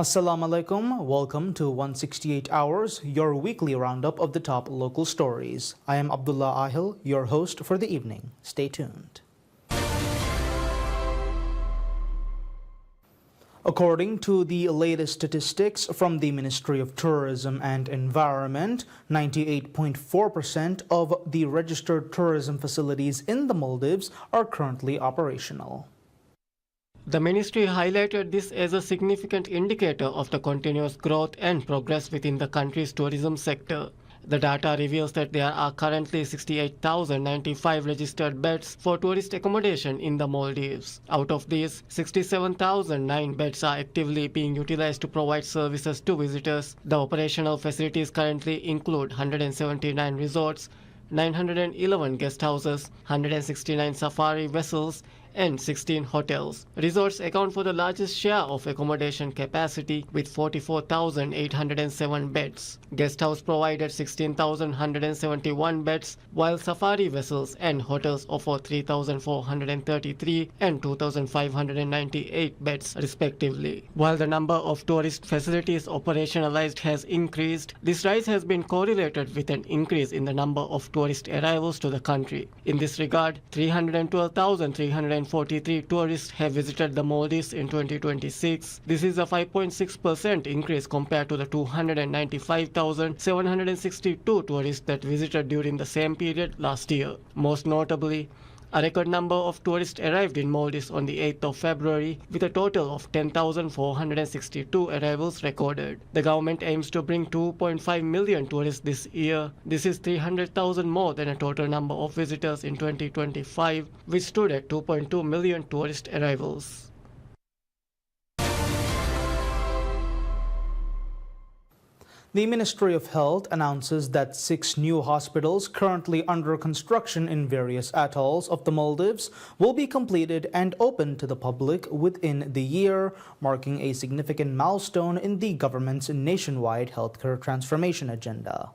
Assalamu alaikum. Welcome to 168 Hours, your weekly roundup of the top local stories. I am Abdullah Ahil, your host for the evening. Stay tuned. According to the latest statistics from the Ministry of Tourism and Environment, 98.4% of the registered tourism facilities in the Maldives are currently operational. The ministry highlighted this as a significant indicator of the continuous growth and progress within the country's tourism sector. The data reveals that there are currently 68,095 registered beds for tourist accommodation in the Maldives. Out of these, 67,009 beds are actively being utilized to provide services to visitors. The operational facilities currently include 179 resorts, 911 guest houses, 169 safari vessels, and 16 hotels. Resorts account for the largest share of accommodation capacity with 44,807 beds. Guest house provided 16,171 beds, while safari vessels and hotels offer 3,433 and 2,598 beds respectively. While the number of tourist facilities operationalized has increased, this rise has been correlated with an increase in the number of tourist arrivals to the country. In this regard, 312,343 tourists have visited the Maldives in 2026. This is a 5.6% increase compared to the 295,762 tourists that visited during the same period last year. Most notably, a record number of tourists arrived in Maldives on the 8th of February, with a total of 10,462 arrivals recorded. The government aims to bring 2.5 million tourists this year. This is 300,000 more than a total number of visitors in 2025, which stood at 2.2 million tourist arrivals. The Ministry of Health announces that 6 new hospitals currently under construction in various atolls of the Maldives will be completed and open to the public within the year, marking a significant milestone in the government's nationwide healthcare transformation agenda.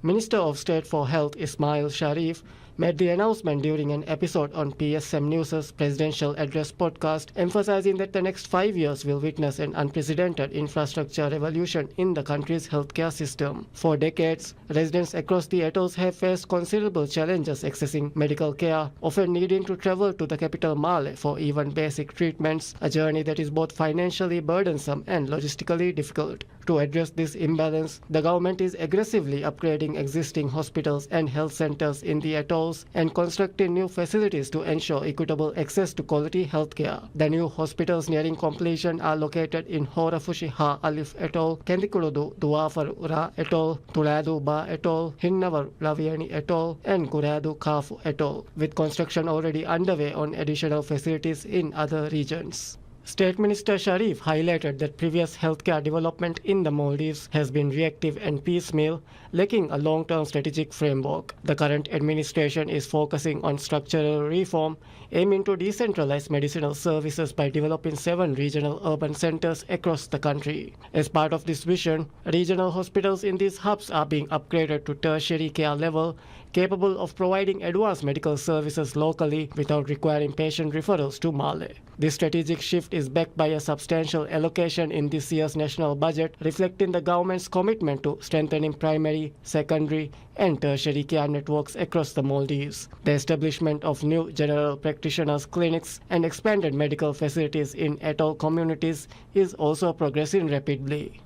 Minister of State for Health Ismail Sharif made the announcement during an episode on PSM News' Presidential Address podcast, emphasizing that the next 5 years will witness an unprecedented infrastructure revolution in the country's healthcare system. For decades, residents across the atolls have faced considerable challenges accessing medical care, often needing to travel to the capital Male for even basic treatments, a journey that is both financially burdensome and logistically difficult. To address this imbalance, the government is aggressively upgrading existing hospitals and health centers in the atolls and constructing new facilities to ensure equitable access to quality healthcare. The new hospitals nearing completion are located in Horafushi Ha Alif Atoll, Kendikurudu Duafar Ura Atoll, Tuladu Ba Atoll, Hinnavar Laviani Atoll, and Kuradu Kafu Atoll, with construction already underway on additional facilities in other regions. State Minister Sharif highlighted that previous healthcare development in the Maldives has been reactive and piecemeal, lacking a long-term strategic framework. The current administration is focusing on structural reform, aiming to decentralize medicinal services by developing 7 regional urban centers across the country. As part of this vision, regional hospitals in these hubs are being upgraded to tertiary care level, capable of providing advanced medical services locally without requiring patient referrals to Male. This strategic shift is backed by a substantial allocation in this year's national budget, reflecting the government's commitment to strengthening primary, secondary, and tertiary care networks across the Maldives. The establishment of new general practitioners clinics and expanded medical facilities in atoll communities is also progressing rapidly.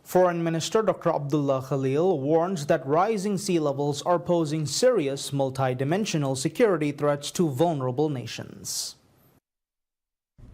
Foreign Minister Dr. Abdullah Khalil warns that rising sea levels are posing serious multidimensional security threats to vulnerable nations.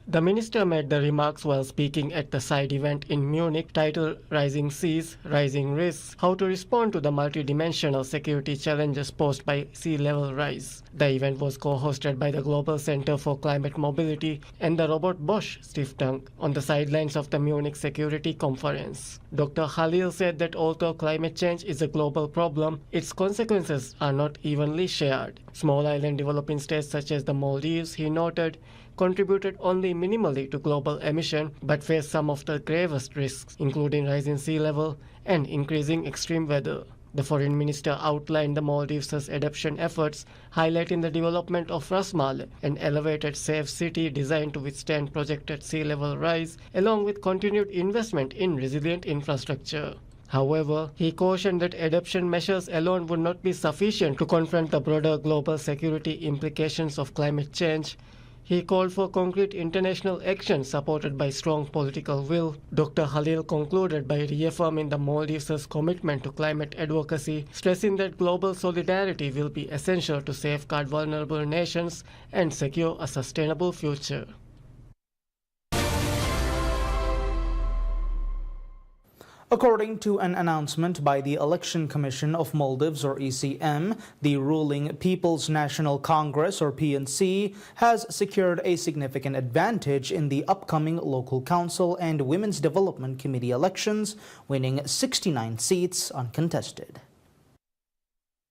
The minister made the remarks while speaking at the side event in Munich titled Rising Seas, Rising Risks, How to Respond to the Multidimensional Security Challenges Posed by Sea Level Rise. The event was co-hosted by the Global Center for Climate Mobility and the Robert Bosch Stiftung on the sidelines of the Munich Security Conference. Dr. Khalil said that although climate change is a global problem, its consequences are not evenly shared. Small island developing states such as the Maldives, he noted, contributed only minimally to global emission but face some of the gravest risks, including rising sea level and increasing extreme weather. The foreign minister outlined the Maldives' adoption efforts, highlighting the development of Ras Malay, an elevated safe city designed to withstand projected sea level rise, along with continued investment in resilient infrastructure. However, he cautioned that adoption measures alone would not be sufficient to confront the broader global security implications of climate change. He called for concrete international action supported by strong political will. Dr. Halil concluded by reaffirming the Maldives' commitment to climate advocacy, stressing that global solidarity will be essential to safeguard vulnerable nations and secure a sustainable future. According to an announcement by the Election Commission of Maldives, or ECM, the ruling People's National Congress, or PNC, has secured a significant advantage in the upcoming local council and Women's Development Committee elections, winning 69 seats uncontested.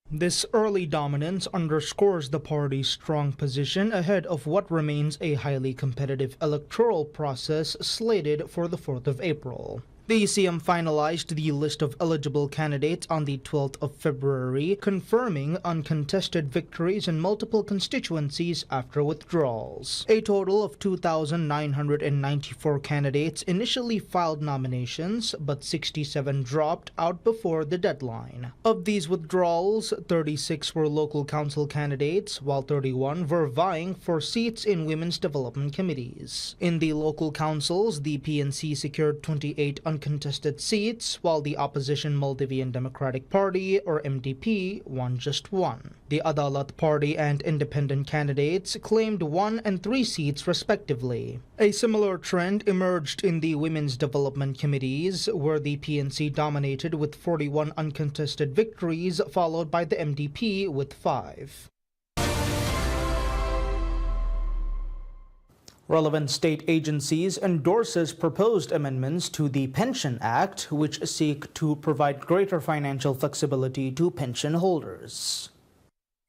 This early dominance underscores the party's strong position ahead of what remains a highly competitive electoral process slated for the 4th of April. The ECM finalized the list of eligible candidates on the 12th of February, confirming uncontested victories in multiple constituencies after withdrawals. A total of 2,994 candidates initially filed nominations, but 67 dropped out before the deadline. Of these withdrawals, 36 were local council candidates, while 31 were vying for seats in women's development committees. In the local councils, the PNC secured 28 uncontested seats, while the opposition Maldivian Democratic Party, or MDP, won just one. The Adalat Party and independent candidates claimed 1 and 3 seats respectively. A similar trend emerged in the Women's Development Committees, where the PNC dominated with 41 uncontested victories, followed by the MDP with 5. Relevant state agencies endorses proposed amendments to the Pension Act, which seek to provide greater financial flexibility to pension holders.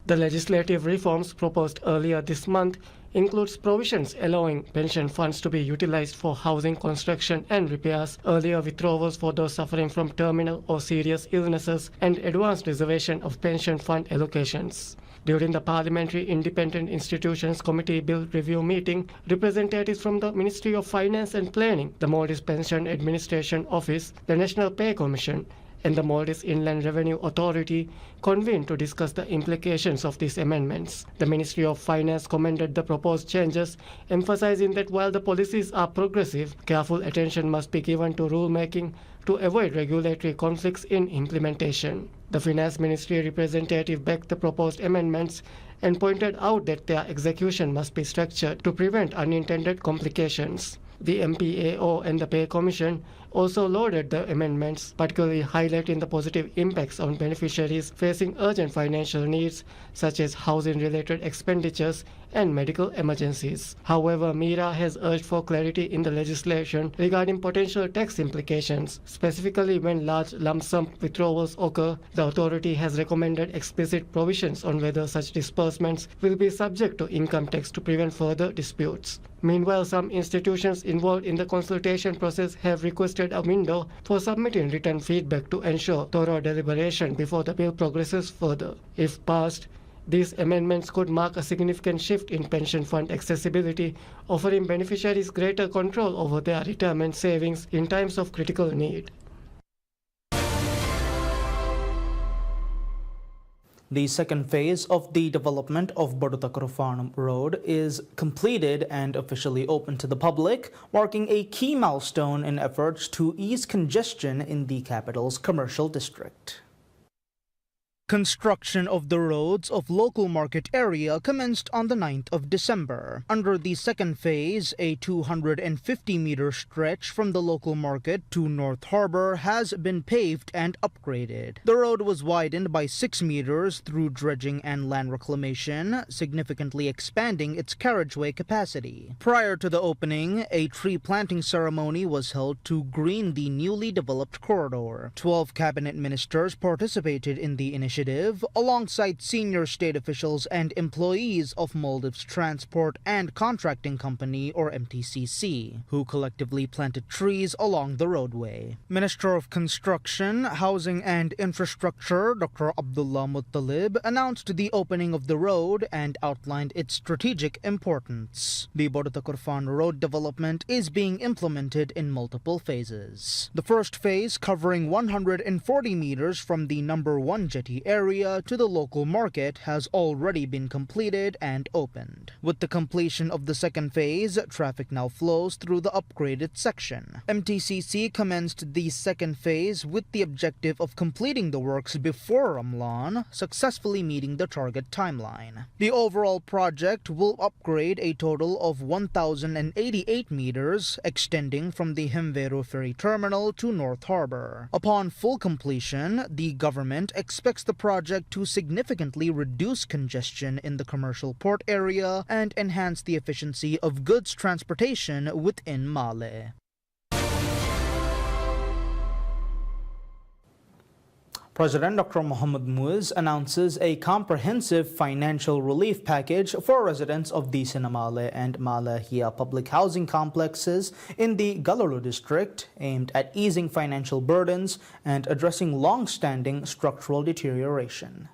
The legislative reforms proposed earlier this month includes provisions allowing pension funds to be utilized for housing construction and repairs, earlier withdrawals for those suffering from terminal or serious illnesses, and advanced reservation of pension fund allocations. During the Parliamentary Independent Institutions Committee Bill Review meeting, representatives from the Ministry of Finance and Planning, the Maldives Pension Administration Office, the National Pay Commission, and the Maldives Inland Revenue Authority convened to discuss the implications of these amendments. The Ministry of Finance commended the proposed changes, emphasizing that while the policies are progressive, careful attention must be given to rulemaking to avoid regulatory conflicts in implementation. The Finance Ministry representative backed the proposed amendments and pointed out that their execution must be structured to prevent unintended complications. The MPAO and the Pay Commission also lauded the amendments, particularly highlighting the positive impacts on beneficiaries facing urgent financial needs such as housing-related expenditures and medical emergencies. However, MIRA has urged for clarity in the legislation regarding potential tax implications. Specifically, when large lump sum withdrawals occur, the authority has recommended explicit provisions on whether such disbursements will be subject to income tax to prevent further disputes. Meanwhile, some institutions involved in the consultation process have requested a window for submitting written feedback to ensure thorough deliberation before the bill progresses further. If passed, these amendments could mark a significant shift in pension fund accessibility, offering beneficiaries greater control over their retirement savings in times of critical need. The second phase of the development of Bodutakura Farnham Road is completed and officially open to the public, marking a key milestone in efforts to ease congestion in the capital's commercial district. Construction of the roads of local market area commenced on the 9th of December. Under the second phase, a 250-meter stretch from the local market to North Harbor has been paved and upgraded. The road was widened by 6 meters through dredging and land reclamation, significantly expanding its carriageway capacity. Prior to the opening, a tree planting ceremony was held to green the newly developed corridor. 12 cabinet ministers participated in the initiative, initiative alongside senior state officials and employees of Maldives Transport and Contracting Company, or MTCC, who collectively planted trees along the roadway. Minister of Construction, Housing and Infrastructure Dr. Abdullah Muttalib announced the opening of the road and outlined its strategic importance. The Borota-Kurfan road development is being implemented in multiple phases. The first phase, covering 140 meters from the number 1 jetty area to the local market, has already been completed and opened. With the completion of the second phase, traffic now flows through the upgraded section. MTCC commenced the second phase with the objective of completing the works before Ramadan, successfully meeting the target timeline. The overall project will upgrade a total of 1,088 meters, extending from the Hemvero Ferry Terminal to North Harbor. Upon full completion, the government expects the project to significantly reduce congestion in the commercial port area and enhance the efficiency of goods transportation within Male. President Dr. Mohamed Muiz announces a comprehensive financial relief package for residents of the Sinamale and Malahia public housing complexes in the Galolo district, aimed at easing financial burdens and addressing long-standing structural deterioration.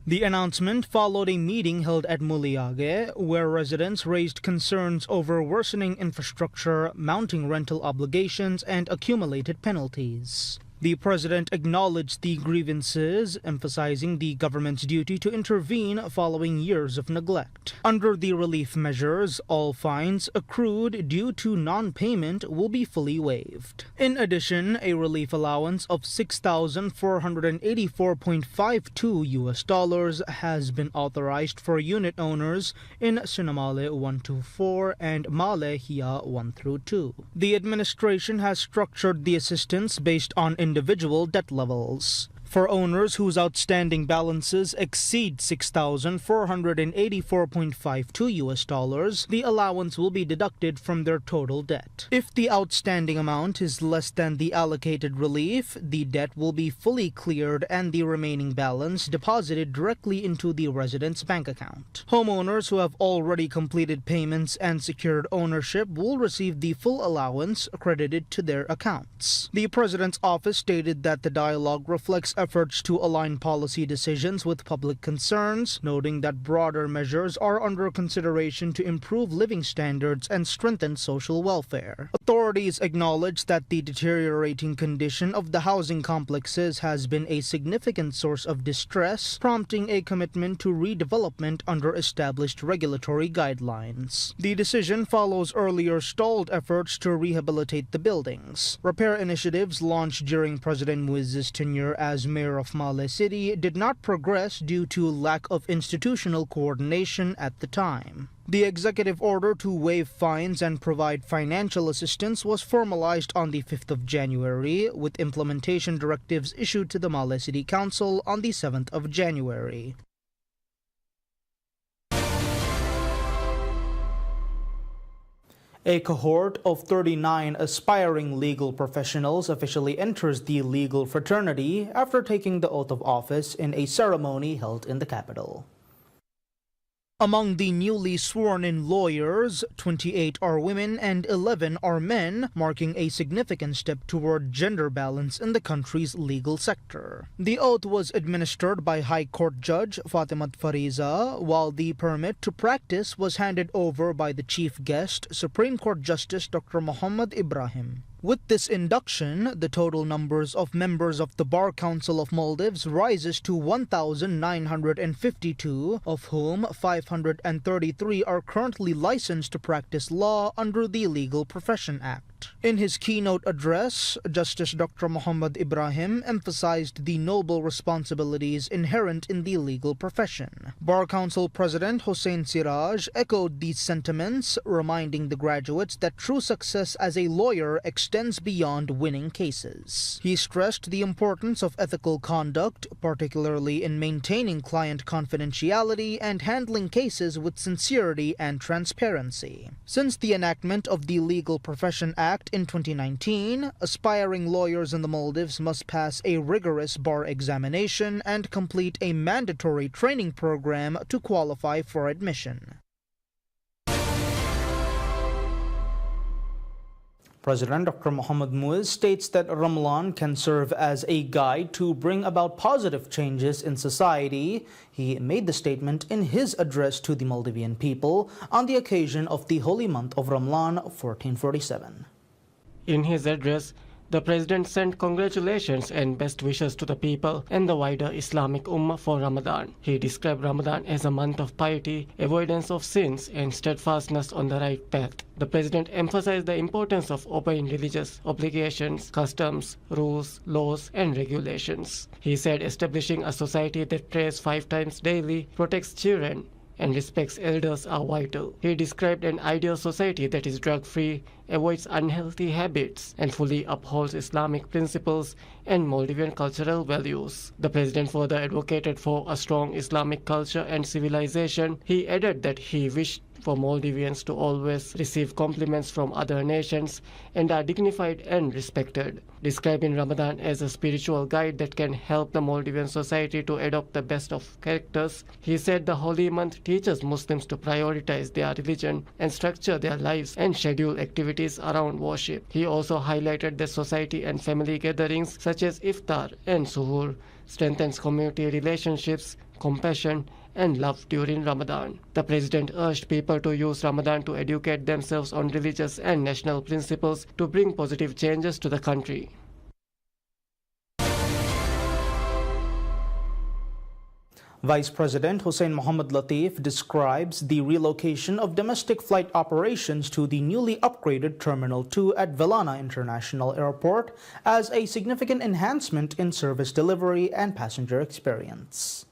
The announcement followed a meeting held at Muliage, where residents raised concerns over worsening infrastructure, mounting rental obligations, and accumulated penalties. The president acknowledged the grievances, emphasizing the government's duty to intervene following years of neglect. Under the relief measures, all fines accrued due to non-payment will be fully waived. In addition, a relief allowance of $6,484.52 has been authorized for unit owners in Sinamale 1-4 and Malahia 1-2. The administration has structured the assistance based on individual debt levels. For owners whose outstanding balances exceed $6,484.52, the allowance will be deducted from their total debt. If the outstanding amount is less than the allocated relief, the debt will be fully cleared and the remaining balance deposited directly into the resident's bank account. Homeowners who have already completed payments and secured ownership will receive the full allowance credited to their accounts. The President's office stated that the dialogue reflects efforts to align policy decisions with public concerns, noting that broader measures are under consideration to improve living standards and strengthen social welfare. Authorities acknowledge that the deteriorating condition of the housing complexes has been a significant source of distress, prompting a commitment to redevelopment under established regulatory guidelines. The decision follows earlier stalled efforts to rehabilitate the buildings. Repair initiatives launched during President Muiz's tenure as mayor of Male City did not progress due to lack of institutional coordination at the time. The executive order to waive fines and provide financial assistance was formalized on the 5th of January, with implementation directives issued to the Male City Council on the 7th of January. A cohort of 39 aspiring legal professionals officially enters the legal fraternity after taking the oath of office in a ceremony held in the capital. Among the newly sworn-in lawyers, 28 are women and 11 are men, marking a significant step toward gender balance in the country's legal sector. The oath was administered by High Court Judge Fatimat Fariza, while the permit to practice was handed over by the chief guest, Supreme Court Justice Dr. Muhammad Ibrahim. With this induction, the total numbers of members of the Bar Council of Maldives rises to 1,952, of whom 533 are currently licensed to practice law under the Legal Profession Act. In his keynote address, Justice Dr. Muhammad Ibrahim emphasized the noble responsibilities inherent in the legal profession. Bar Council President Hossein Siraj echoed these sentiments, reminding the graduates that true success as a lawyer extends beyond winning cases. He stressed the importance of ethical conduct, particularly in maintaining client confidentiality and handling cases with sincerity and transparency. Since the enactment of the Legal Profession Act Act in 2019, aspiring lawyers in the Maldives must pass a rigorous bar examination and complete a mandatory training program to qualify for admission. President Dr. Mohammad Muiz states that Ramadan can serve as a guide to bring about positive changes in society. He made the statement in his address to the Maldivian people on the occasion of the holy month of Ramadan 1447. In his address, the President sent congratulations and best wishes to the people and the wider Islamic Ummah for Ramadan. He described Ramadan as a month of piety, avoidance of sins, and steadfastness on the right path. The President emphasized the importance of obeying religious obligations, customs, rules, laws, and regulations. He said establishing a society that prays 5 times daily, protects children, and respects elders are vital. He described an ideal society that is drug-free, avoids unhealthy habits, and fully upholds Islamic principles and Maldivian cultural values. The President further advocated for a strong Islamic culture and civilization. He added that he wished for Maldivians to always receive compliments from other nations and are dignified and respected. Describing Ramadan as a spiritual guide that can help the Maldivian society to adopt the best of characters, he said the holy month teaches Muslims to prioritize their religion and structure their lives and schedule activities around worship. He also highlighted that society and family gatherings such as iftar and suhoor strengthens community relationships, compassion, and love during Ramadan. The President urged people to use Ramadan to educate themselves on religious and national principles to bring positive changes to the country. Vice President Hussein Mohammad Latif describes the relocation of domestic flight operations to the newly upgraded Terminal 2 at Velana International Airport as a significant enhancement in service delivery and passenger experience.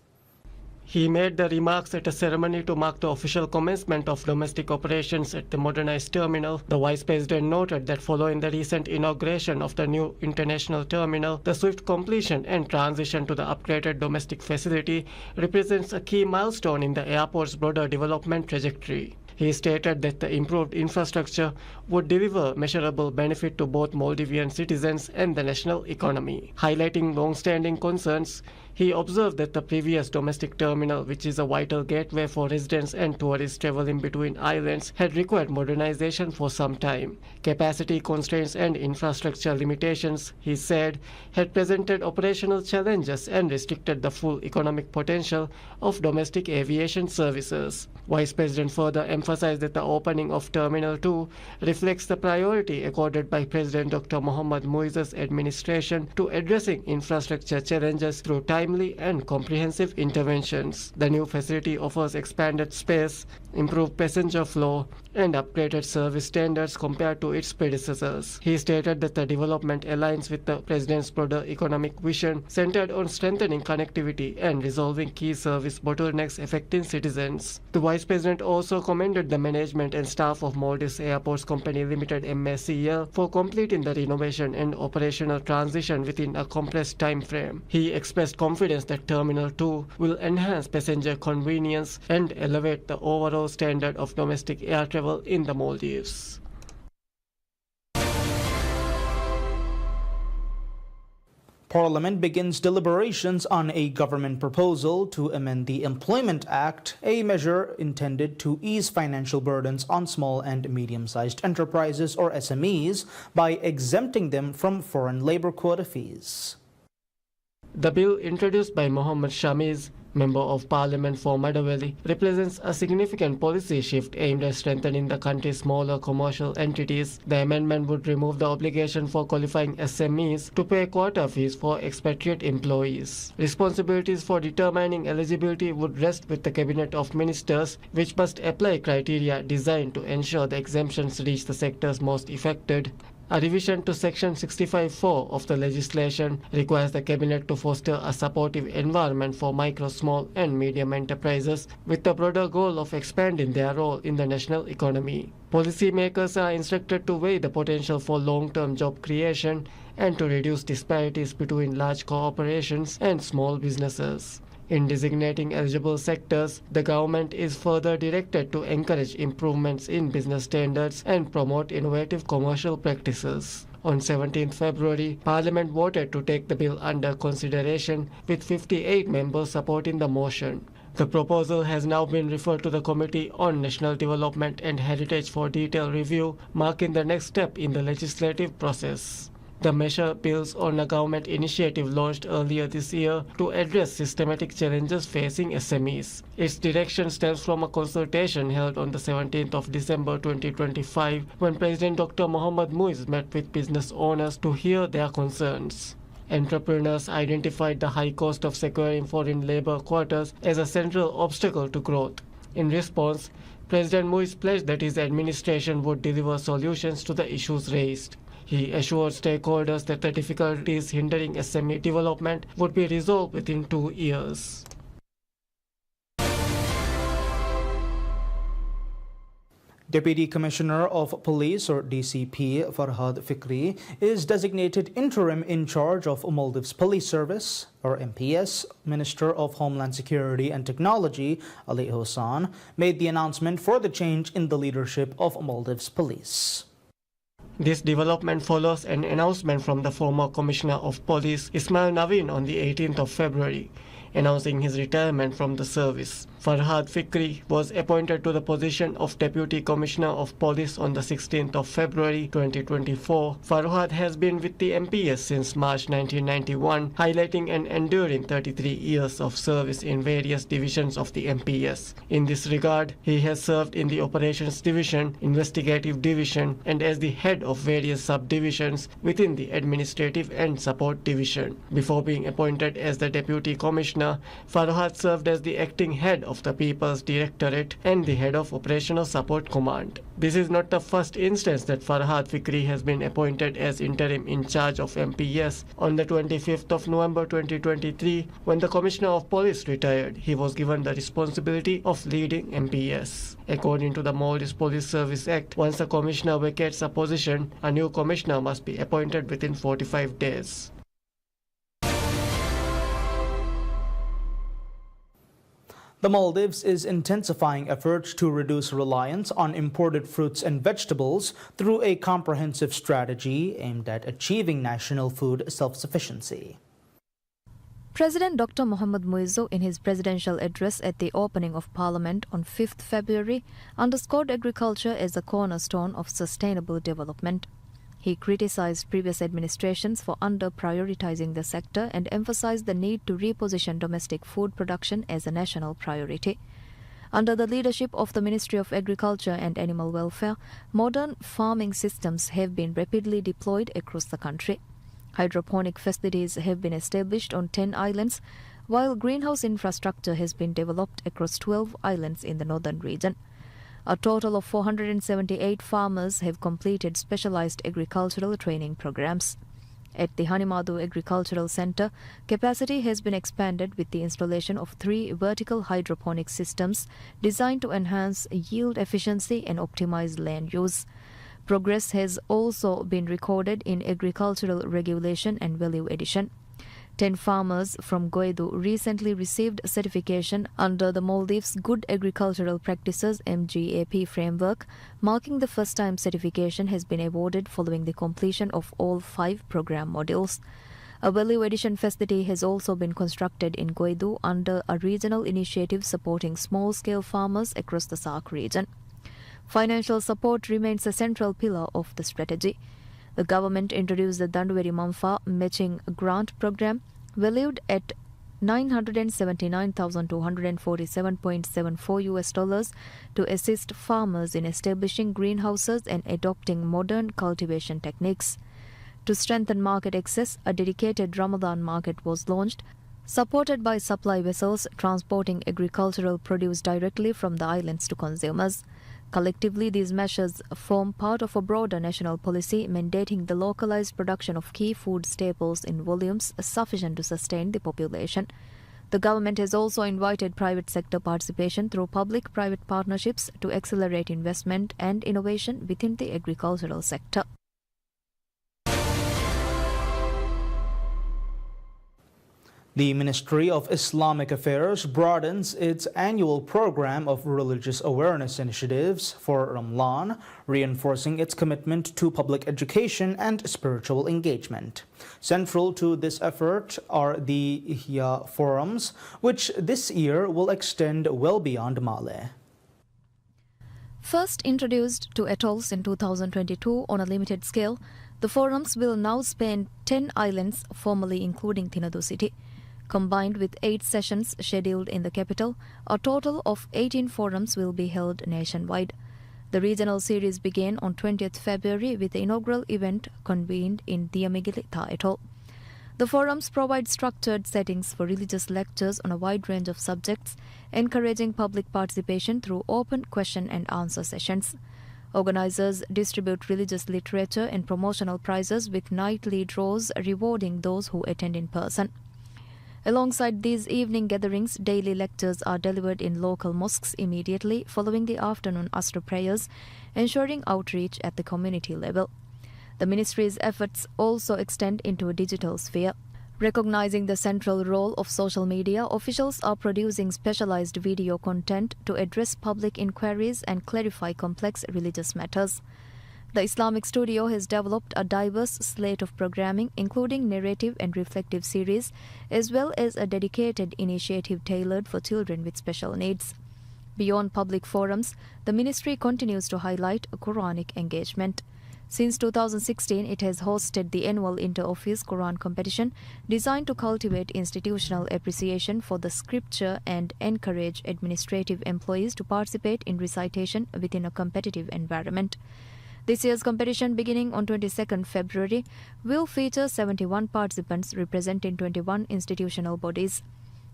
He made the remarks at a ceremony to mark the official commencement of domestic operations at the modernized terminal. The Vice President noted that following the recent inauguration of the new international terminal, the swift completion and transition to the upgraded domestic facility represents a key milestone in the airport's broader development trajectory. He stated that the improved infrastructure would deliver measurable benefit to both Maldivian citizens and the national economy. Highlighting long-standing concerns, he observed that the previous domestic terminal, which is a vital gateway for residents and tourists traveling between islands, had required modernization for some time. Capacity constraints and infrastructure limitations, he said, had presented operational challenges and restricted the full economic potential of domestic aviation services. Vice President further emphasized that the opening of Terminal 2 reflects the priority accorded by President Dr. Mohammad Muiz's administration to addressing infrastructure challenges through timely and comprehensive interventions. The new facility offers expanded space, improved passenger flow, and upgraded service standards compared to its predecessors. He stated that the development aligns with the President's broader economic vision centered on strengthening connectivity and resolving key service bottlenecks affecting citizens. The Vice President also commended the management and staff of Maldives Airports Company Limited MACL for completing the renovation and operational transition within a compressed time frame. He expressed confidence that Terminal 2 will enhance passenger convenience and elevate the overall standard of domestic air travel in the Maldives. Parliament begins deliberations on a government proposal to amend the Employment Act, a measure intended to ease financial burdens on small and medium-sized enterprises or SMEs by exempting them from foreign labor quota fees. The bill introduced by Mohammad Shamiz, Member of Parliament for Madaweli, represents a significant policy shift aimed at strengthening the country's smaller commercial entities. The amendment would remove the obligation for qualifying SMEs to pay quota fees for expatriate employees. Responsibilities for determining eligibility would rest with the Cabinet of Ministers, which must apply criteria designed to ensure the exemptions reach the sectors most affected. A revision to Section 65(4) of the legislation requires the Cabinet to foster a supportive environment for micro, small and medium enterprises with the broader goal of expanding their role in the national economy. Policymakers are instructed to weigh the potential for long-term job creation and to reduce disparities between large corporations and small businesses. In designating eligible sectors, the government is further directed to encourage improvements in business standards and promote innovative commercial practices. On 17 February, Parliament voted to take the bill under consideration with 58 members supporting the motion. The proposal has now been referred to the Committee on National Development and Heritage for detailed review, marking the next step in the legislative process. The measure builds on a government initiative launched earlier this year to address systematic challenges facing SMEs. Its direction stems from a consultation held on the 17th of December 2025 when President Dr. Mohammad Muiz met with business owners to hear their concerns. Entrepreneurs identified the high cost of securing foreign labor quotas as a central obstacle to growth. In response, President Muiz pledged that his administration would deliver solutions to the issues raised. He assured stakeholders that the difficulties hindering SME development would be resolved within 2 years. Deputy Commissioner of Police or DCP Farhad Fikri is designated interim in charge of Maldives Police Service or MPS. Minister of Homeland Security and Technology Ali Hossan made the announcement for the change in the leadership of Maldives Police. This development follows an announcement from the former Commissioner of Police Ismail Naveen on the 18th of February, announcing his retirement from the service. Farhad Fikri was appointed to the position of Deputy Commissioner of Police on the 16th of February 2024. Farhad has been with the MPS since March 1991, highlighting an enduring 33 years of service in various divisions of the MPS. In this regard, he has served in the Operations Division, Investigative Division, and as the head of various subdivisions within the Administrative and Support Division. Before being appointed as the Deputy Commissioner, Farhad served as the acting head of the People's Directorate and the head of Operational Support Command. This is not the first instance that Farhad Fikri has been appointed as interim in charge of MPS. On the 25th of November 2023, when the Commissioner of Police retired, he was given the responsibility of leading MPS. According to the Maldives Police Service Act, once a commissioner vacates a position, a new commissioner must be appointed within 45 days. The Maldives is intensifying efforts to reduce reliance on imported fruits and vegetables through a comprehensive strategy aimed at achieving national food self-sufficiency. President Dr. Mohammad Muizzu, in his presidential address at the opening of Parliament on 5th February, underscored agriculture as a cornerstone of sustainable development. He criticized previous administrations for under-prioritizing the sector and emphasized the need to reposition domestic food production as a national priority. Under the leadership of the Ministry of Agriculture and Animal Welfare, modern farming systems have been rapidly deployed across the country. Hydroponic facilities have been established on 10 islands, while greenhouse infrastructure has been developed across 12 islands in the northern region. A total of 478 farmers have completed specialized agricultural training programs. At the Hanimadu Agricultural Center, capacity has been expanded with the installation of 3 vertical hydroponic systems designed to enhance yield efficiency and optimize land use. Progress has also been recorded in agricultural regulation and value addition. 10 farmers from Goedu recently received certification under the Maldives Good Agricultural Practices MGAP framework, marking the first time certification has been awarded following the completion of all 5 program modules. A value addition facility has also been constructed in Goedu under a regional initiative supporting small-scale farmers across the SAARC region. Financial support remains a central pillar of the strategy. The government introduced the Danduveri Mamfa matching grant program valued at $979,247.74 to assist farmers in establishing greenhouses and adopting modern cultivation techniques. To strengthen market access, a dedicated Ramadan market was launched, supported by supply vessels transporting agricultural produce directly from the islands to consumers. Collectively, these measures form part of a broader national policy mandating the localized production of key food staples in volumes sufficient to sustain the population. The government has also invited private sector participation through public-private partnerships to accelerate investment and innovation within the agricultural sector. The Ministry of Islamic Affairs broadens its annual program of religious awareness initiatives for Ramadan, reinforcing its commitment to public education and spiritual engagement. Central to this effort are the Ihya Forums, which this year will extend well beyond Malé. First introduced to atolls in 2022 on a limited scale, the forums will now span 10 islands, formerly including Thinadhu City. Combined with 8 sessions scheduled in the capital, a total of 18 forums will be held nationwide. The regional series began on 20th February with the inaugural event convened in Diamigilita Atoll. The forums provide structured settings for religious lectures on a wide range of subjects, encouraging public participation through open question and answer sessions. Organizers distribute religious literature and promotional prizes with nightly draws rewarding those who attend in person. Alongside these evening gatherings, daily lectures are delivered in local mosques immediately following the afternoon Asr prayers, ensuring outreach at the community level. The ministry's efforts also extend into a digital sphere. Recognizing the central role of social media, officials are producing specialized video content to address public inquiries and clarify complex religious matters. The Islamic Studio has developed a diverse slate of programming, including narrative and reflective series, as well as a dedicated initiative tailored for children with special needs. Beyond public forums, the ministry continues to highlight Quranic engagement. Since 2016, it has hosted the annual Inter-Office Quran competition, designed to cultivate institutional appreciation for the scripture and encourage administrative employees to participate in recitation within a competitive environment. This year's competition, beginning on 22nd February, will feature 71 participants representing 21 institutional bodies.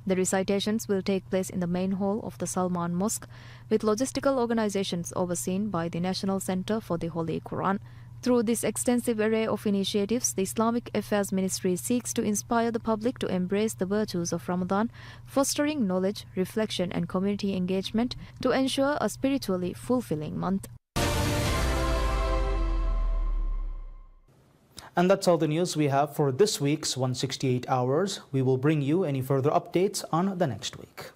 The recitations will take place in the main hall of the Salman Mosque, with logistical organizations overseen by the National Center for the Holy Quran. Through this extensive array of initiatives, the Islamic Affairs Ministry seeks to inspire the public to embrace the virtues of Ramadan, fostering knowledge, reflection and community engagement to ensure a spiritually fulfilling month. And that's all the news we have for this week's 168 Hours. We will bring you any further updates on the next week.